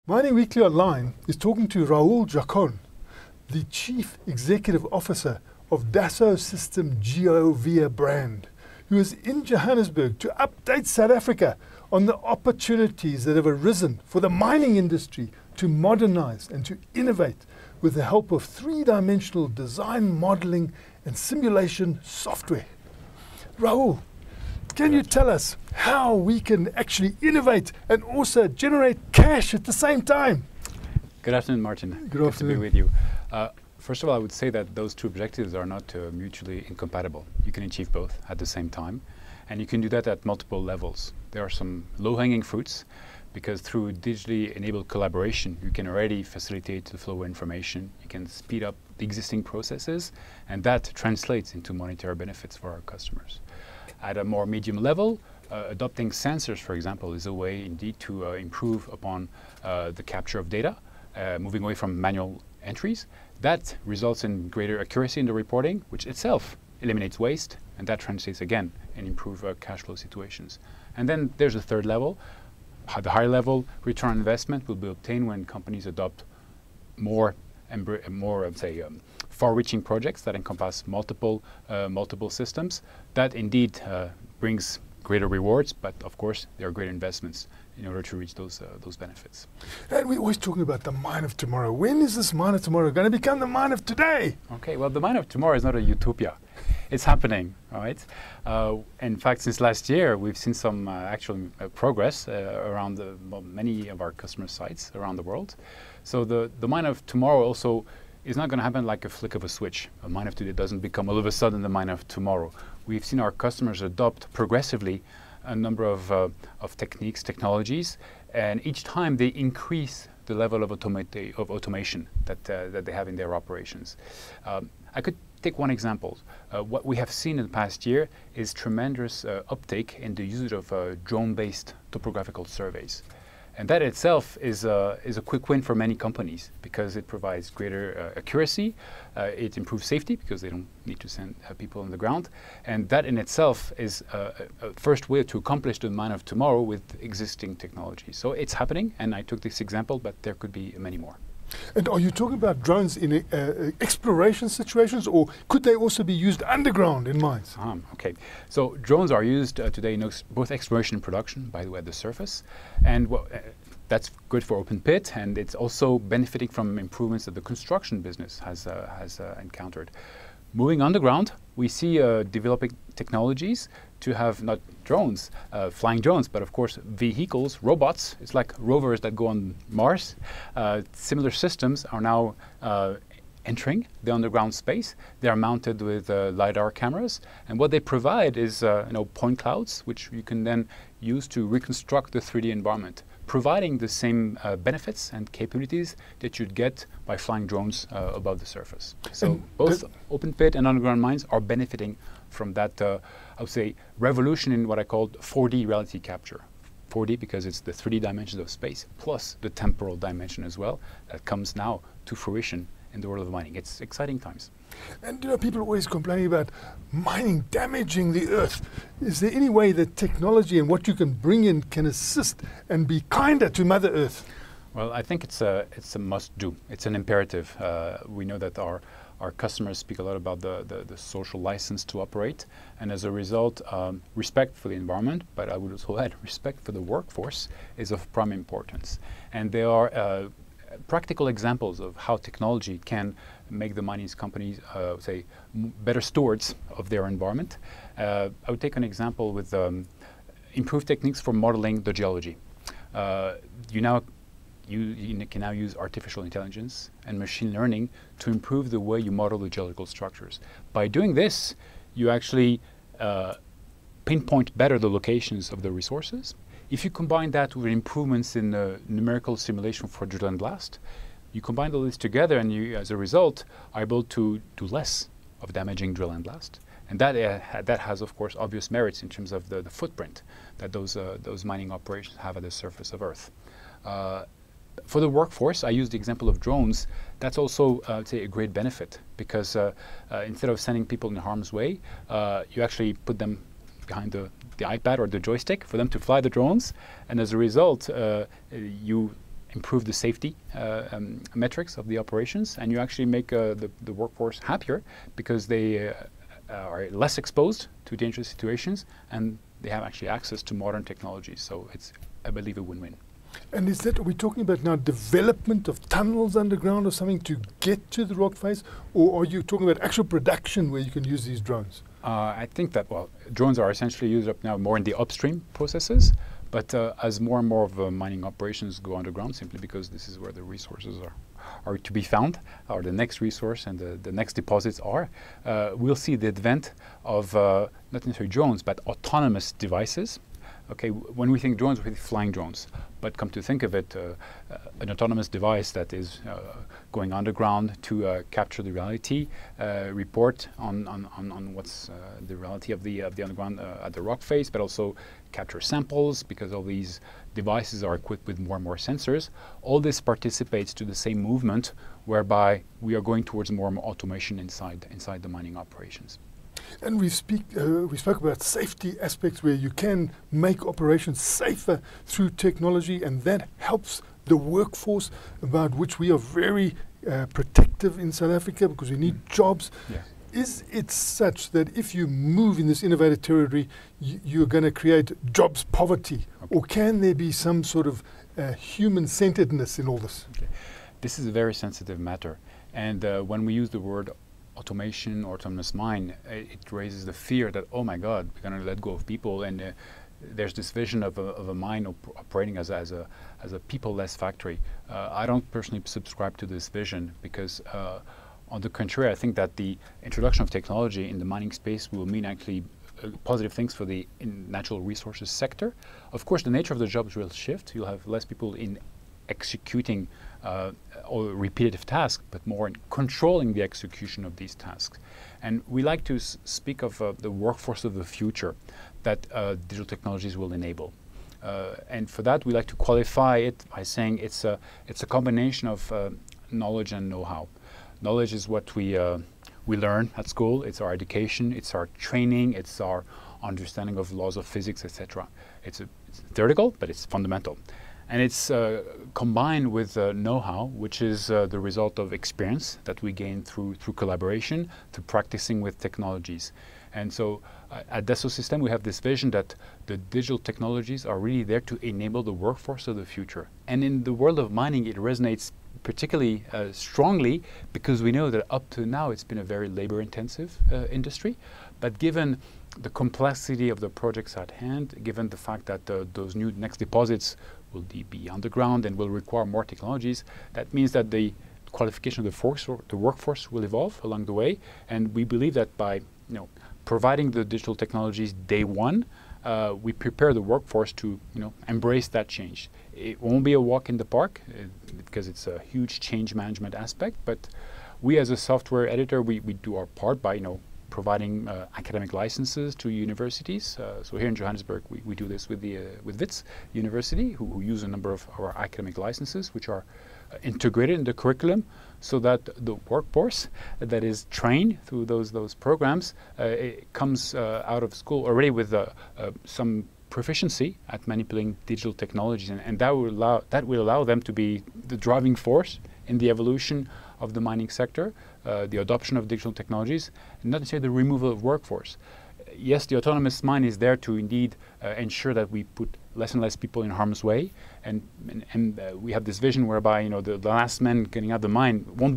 Mining Weekly Online is talking to Raoul Jacquand, the Chief Executive Officer of Dassault Systèmes Geovia brand, who is in Johannesburg to update South Africa on the opportunities that have arisen for the mining industry to modernize and to innovate with the help of three-dimensional design, modeling and simulation software. Raoul, can you tell us how we can actually innovate and also generate cash at the same time? Good afternoon, Martin. Good afternoon. To be with you. First of all, I would say that those two objectives are not mutually incompatible. You can achieve both at the same time, and you can do that at multiple levels. There are some low-hanging fruits, because through digitally enabled collaboration, you can already facilitate the flow of information, you can speed up the existing processes, and that translates into monetary benefits for our customers. At a more medium level, adopting sensors, for example, is a way indeed to improve upon the capture of data, moving away from manual entries. That results in greater accuracy in the reporting, which itself eliminates waste, and that translates again in improved cash flow situations. And then there's a third level. The higher level return on investment will be obtained when companies adopt more far-reaching projects that encompass multiple systems. That indeed brings greater rewards, but of course there are greater investments in order to reach those benefits. And we're always talking about the mine of tomorrow. When is this mine of tomorrow going to become the mine of today? Okay, well, the mine of tomorrow is not a utopia. It's happening, all right? In fact, since last year, we've seen some actual progress around many of our customer sites around the world. So the mine of tomorrow also is not going to happen like a flick of a switch. A mine of today doesn't become all of a sudden the mine of tomorrow. We've seen our customers adopt progressively a number of techniques, technologies, and each time they increase the level of automation that they have in their operations. I could take one example. What we have seen in the past year is tremendous uptake in the usage of drone-based topographical surveys. And that itself is a quick win for many companies because it provides greater accuracy, it improves safety because they don't need to send people on the ground, and that in itself is a first way to accomplish the mine of tomorrow with existing technology. So it's happening, and I took this example, but there could be many more. And are you talking about drones in exploration situations, or could they also be used underground in mines? Okay, so drones are used today in both exploration and production, by the way, at the surface, and that's good for open pit, and it's also benefiting from improvements that the construction business has encountered. Moving underground, we see developing technologies to have not drones, flying drones, but of course vehicles, robots. It's like rovers that go on Mars. Similar systems are now entering the underground space. They are mounted with LiDAR cameras, and what they provide is point clouds, which you can then use to reconstruct the 3D environment, providing the same benefits and capabilities that you'd get by flying drones above the surface. So both open pit and underground mines are benefiting from that, I would say, revolution in what I called 4D reality capture. 4D because it's the 3D dimensions of space plus the temporal dimension as well that comes now to fruition in the world of mining. It's exciting times. And people are always complaining about mining damaging the earth. Is there any way that technology and what you can bring in can assist and be kinder to Mother Earth? Well, I think it's a must-do. It's an imperative. We know that our customers speak a lot about the social license to operate, and as a result, respect for the environment, but I would also add respect for the workforce is of prime importance. And there are practical examples of how technology can make the mining companies, say, better stewards of their environment. I would take an example with improved techniques for modeling the geology. You can now use artificial intelligence and machine learning to improve the way you model the geological structures. By doing this, you actually pinpoint better the locations of the resources. If you combine that with improvements in the numerical simulation for drill and blast, you combine all this together and you, as a result, are able to do less of damaging drill and blast. And that has, of course, obvious merits in terms of the footprint that those mining operations have at the surface of Earth. For the workforce, I use the example of drones. That's also, I'd say, a great benefit because instead of sending people in harm's way, you actually put them behind the iPad or the joystick for them to fly the drones, and as a result, you improve the safety metrics of the operations, and you actually make the workforce happier because they are less exposed to dangerous situations, and they have actually access to modern technologies. So it's, I believe, a win-win. And is that, are we talking about now development of tunnels underground or something to get to the rock face, or are you talking about actual production where you can use these drones? I think that, well, drones are essentially used up now more in the upstream processes, but as more and more of mining operations go underground, simply because this is where the resources are to be found, or the next resource and the next deposits are, we'll see the advent of not necessarily drones, but autonomous devices. Okay, when we think drones, we think flying drones. But come to think of it, an autonomous device that is going underground to capture the reality, report on what's the reality of the underground at the rock face, but also capture samples, because all these devices are equipped with more and more sensors. All this participates to the same movement, whereby we are going towards more and more automation inside the mining operations. And we spoke about safety aspects where you can make operations safer through technology, and that helps the workforce, about which we are very protective in South Africa because we need jobs. Yeah. Is it such that if you move in this innovative territory, you're going to create jobs poverty, or can there be some sort of human-centeredness in all this? Okay. This is a very sensitive matter, and when we use the word automation or autonomous mine, it raises the fear that, oh my God, we're going to let go of people, and there's this vision of a mine operating as a people-less factory. I don't personally subscribe to this vision, because on the contrary, I think that the introduction of technology in the mining space will mean actually positive things for the natural resources sector. Of course, the nature of the jobs will shift. You'll have less people in executing or repetitive tasks, but more in controlling the execution of these tasks. And we like to speak of the workforce of the future that digital technologies will enable. And for that, we like to qualify it by saying it's a combination of knowledge and know-how. Knowledge is what we learn at school. It's our education, it's our training, it's our understanding of laws of physics, etc. It's theoretical, but it's fundamental. And it's combined with know-how, which is the result of experience that we gain through collaboration, through practicing with technologies. And so at Dassault Systèmes, we have this vision that the digital technologies are really there to enable the workforce of the future. And in the world of mining, it resonates particularly strongly, because we know that up to now it's been a very labor-intensive industry. But given the complexity of the projects at hand, given the fact that those new next deposits will be underground and will require more technologies, that means that the qualification of the workforce will evolve along the way. And we believe that by providing the digital technologies day one, we prepare the workforce to embrace that change. It won't be a walk in the park because it's a huge change management aspect, but we as a software editor, we do our part by providing academic licenses to universities. So here in Johannesburg, we do this with Wits University, who use a number of our academic licenses, which are integrated in the curriculum, so that the workforce that is trained through those programs it comes out of school already with some proficiency at manipulating digital technologies, and that will allow them to be the driving force in the evolution of the mining sector, the adoption of digital technologies, and not necessarily the removal of workforce. Yes, the autonomous mine is there to indeed ensure that we put less and less people in harm's way, and we have this vision whereby the last man getting out of the mine won't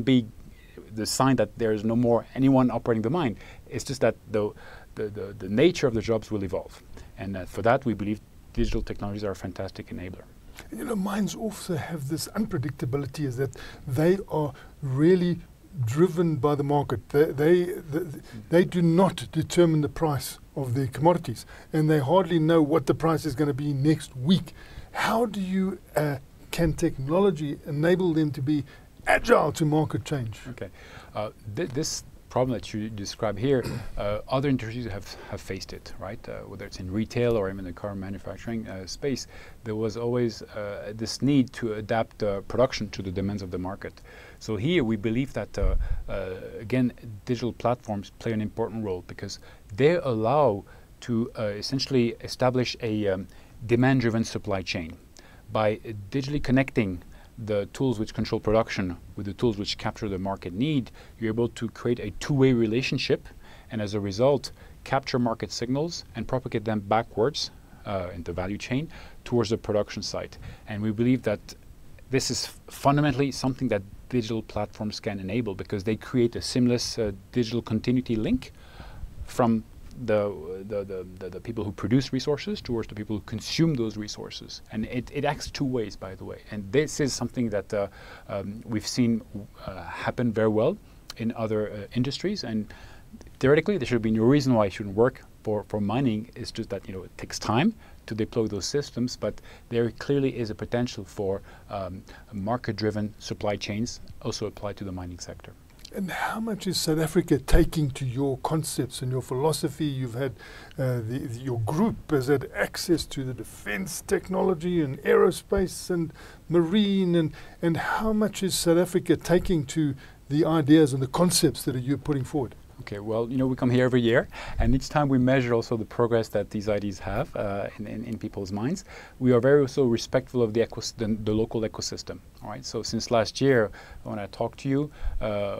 be the sign that there is no more anyone operating the mine. It's just that the nature of the jobs will evolve, and for that we believe digital technologies are a fantastic enabler. Mines also have this unpredictability, is that they are really driven by the market. They do not determine the price of their commodities, and they hardly know what the price is going to be next week. How do you can technology enable them to be agile to market change? Okay, this problem that you describe here, other industries have faced it, right? Whether it's in retail or even the car manufacturing space, there was always this need to adapt production to the demands of the market. So here we believe that, again, digital platforms play an important role, because they allow to essentially establish a demand-driven supply chain. by digitally connecting the tools which control production with the tools which capture the market need, you're able to create a two-way relationship, and as a result, capture market signals and propagate them backwards in the value chain towards the production site. And we believe that this is fundamentally something that digital platforms can enable, because they create a seamless digital continuity link from the people who produce resources towards the people who consume those resources. And it acts two ways, by the way. And this is something that we've seen happen very well in other industries. And theoretically, there should be no reason why it shouldn't work for mining. It's just that, it takes time to deploy those systems, but there clearly is a potential for market-driven supply chains also applied to the mining sector. And how much is South Africa taking to your concepts and your philosophy? You've had, your group has had access to the defense technology and aerospace and marine, and how much is South Africa taking to the ideas and the concepts that you're putting forward? Okay, well, we come here every year, and each time we measure also the progress that these ideas have in people's minds. We are very also respectful of the local ecosystem. All right, so since last year, when I talked to you,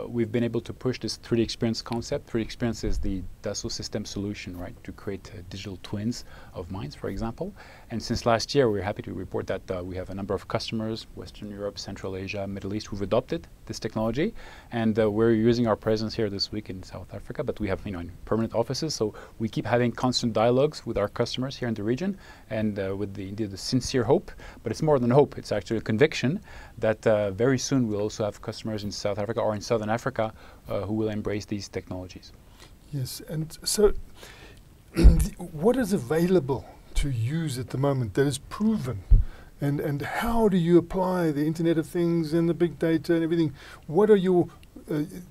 we've been able to push this 3D experience concept. 3D experience is the Dassault Systèmes solution, right, to create digital twins of mines, for example. And since last year, we're happy to report that we have a number of customers, Western Europe, Central Asia, Middle East, who've adopted this technology, and we're using our presence here this week in South Africa, but we have permanent offices, so we keep having constant dialogues with our customers here in the region, and with the sincere hope, but it's more than hope, it's actually a conviction that very soon we'll also have customers in South Africa or in Southern Africa who will embrace these technologies. Yes, and so what is available to use at the moment that is proven? And how do you apply the Internet of Things and the big data and everything? What are your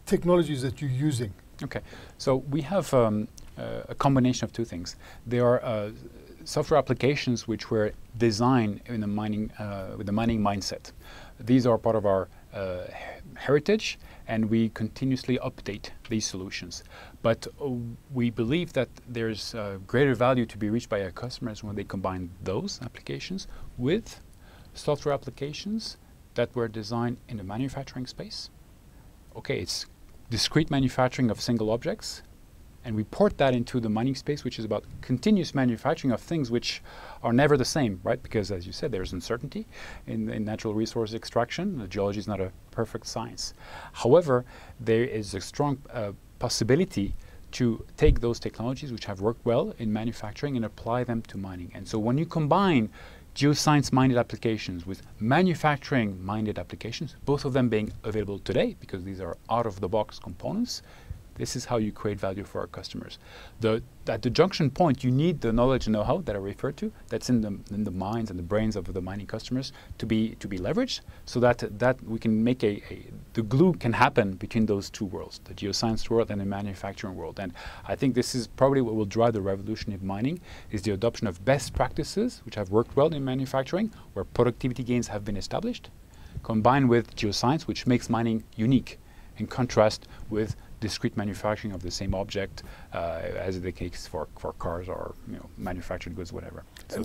technologies that you're using? Okay, so we have a combination of two things. There are software applications which were designed in the mining with the mining mindset. These are part of our heritage, and we continuously update these solutions. But we believe that there's greater value to be reached by our customers when they combine those applications with software applications that were designed in the manufacturing space. Okay, it's discrete manufacturing of single objects, and we port that into the mining space, which is about continuous manufacturing of things which are never the same, right? Because as you said, there's uncertainty in natural resource extraction. The geology is not a perfect science. However, there is a strong possibility to take those technologies which have worked well in manufacturing and apply them to mining. And so when you combine geoscience-minded applications with manufacturing-minded applications, both of them being available today because these are out-of-the-box components, this is how you create value for our customers. At the junction point, you need the knowledge and know-how that I referred to, that's in the minds and the brains of the mining customers to be leveraged, so that we can make the glue can happen between those two worlds, the geoscience world and the manufacturing world. And I think this is probably what will drive the revolution in mining, is the adoption of best practices which have worked well in manufacturing, where productivity gains have been established, combined with geoscience, which makes mining unique, in contrast with discrete manufacturing of the same object, as is the case for cars or manufactured goods, whatever. So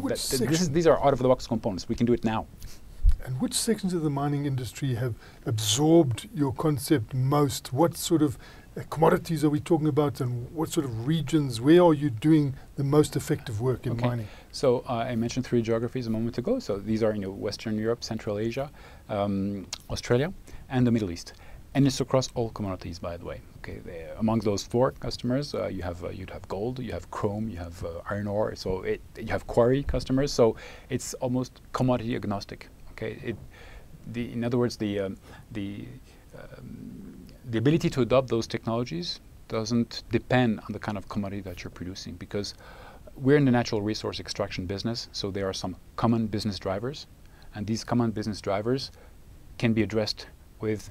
these are out-of-the-box components. We can do it now. And which sections of the mining industry have absorbed your concept most? What sort of commodities are we talking about, and what sort of regions? Where are you doing the most effective work in mining? So I mentioned 3 geographies a moment ago. So these are Western Europe, Central Asia, Australia, and the Middle East. And it's across all commodities, by the way. Okay, among those 4 customers, you'd have gold, you have chrome, you have iron ore. So you have quarry customers. So it's almost commodity agnostic. Okay, in other words, the ability to adopt those technologies doesn't depend on the kind of commodity that you're producing, because we're in the natural resource extraction business. So there are some common business drivers, and these common business drivers can be addressed with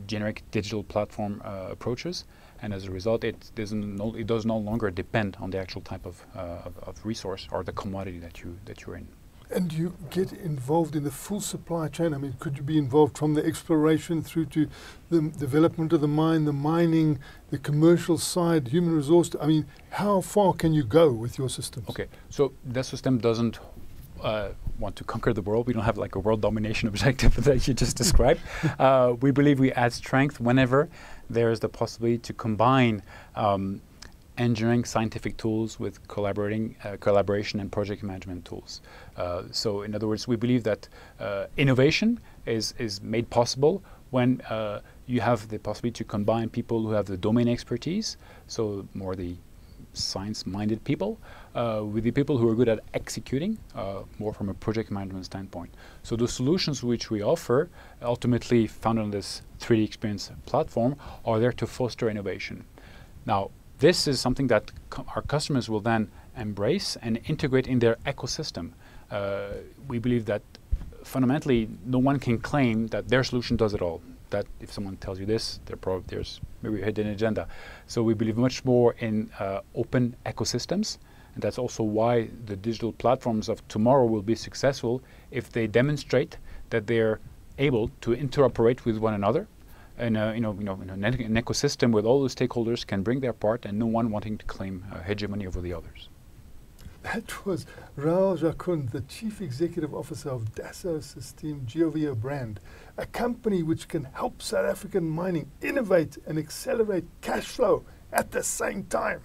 generic digital platform approaches, and as a result, it does no longer depend on the actual type of resource or the commodity that you're in. And you get involved in the full supply chain. I mean, could you be involved from the exploration through to the development of the mine, the mining, the commercial side, human resource? I mean, how far can you go with your systems? Okay, so Dassault Systèmes doesn't want to conquer the world. We don't have like a world domination objective that you just described. We believe we add strength whenever there is the possibility to combine engineering scientific tools with collaboration and project management tools. So in other words, we believe that innovation is made possible when you have the possibility to combine people who have the domain expertise, so more the science-minded people, with the people who are good at executing, more from a project management standpoint. So the solutions which we offer, ultimately founded on this 3D experience platform, are there to foster innovation. Now, this is something that our customers will then embrace and integrate in their ecosystem. We believe that fundamentally no one can claim that their solution does it all. That if someone tells you this, there's maybe a hidden agenda. So we believe much more in open ecosystems, and that's also why the digital platforms of tomorrow will be successful if they demonstrate that they're able to interoperate with one another, and in an ecosystem where all the stakeholders can bring their part, and no one wanting to claim hegemony over the others. That was Raoul, the Chief Executive Officer of Dassault Systèmes Geovia brand, a company which can help South African mining innovate and accelerate cash flow at the same time.